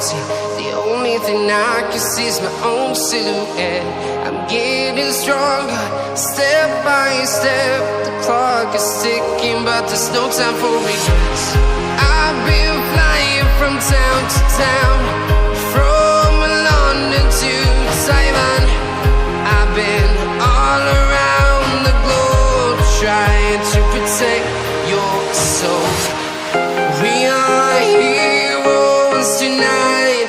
empty. The only thing I can see is my own silhouette. I'm getting stronger, step by step. The clock is ticking, but there's no time for regrets. I've been flying from town to town, from London to Taiwan. I've been all around the globe, trying to protect your soul. We are heroes tonight.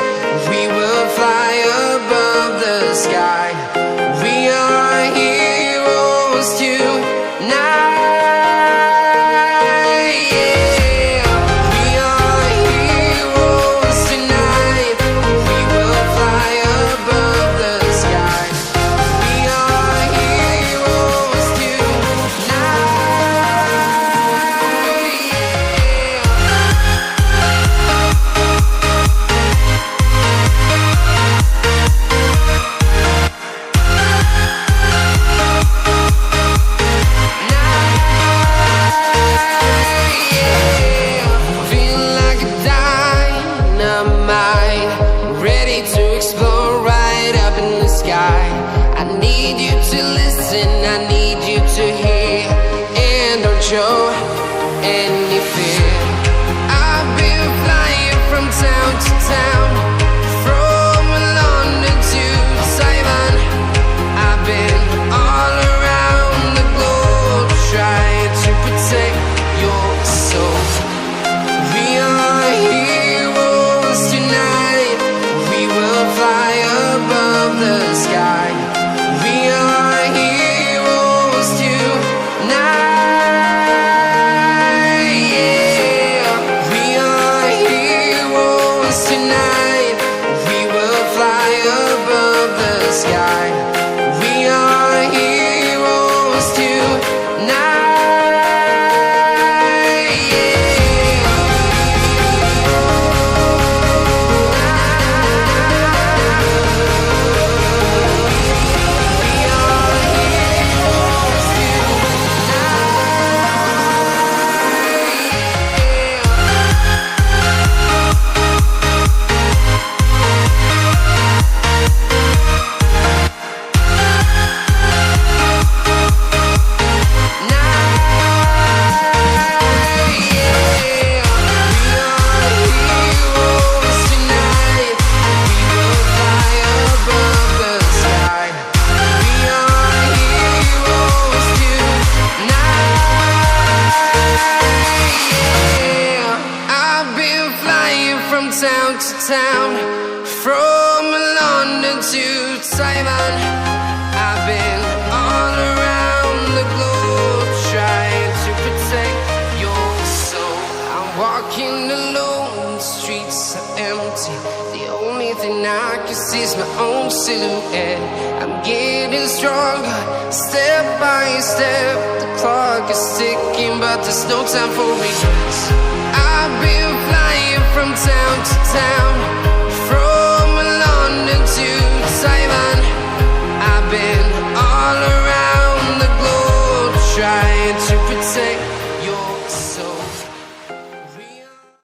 We will fly above the sky. We are heroes tonight. I need you to listen, I need you to hear, and don't show any fear. I've been flying from town to town, from London to Taiwan. I've been all around the globe, trying to protect your soul. We are heroes tonight. We will fly above the sky. We are heroes tonight. Yeah. We are heroes tonight. We will fly above the sky. We are heroes tonight. Town to town, from London to Taiwan. I've been all around the globe, trying to protect your soul. I'm walking alone, the streets are empty. The only thing I can see is my own silhouette. I'm getting stronger, step by step. The clock is ticking, but there's no time for regrets. I've been flying from town to town,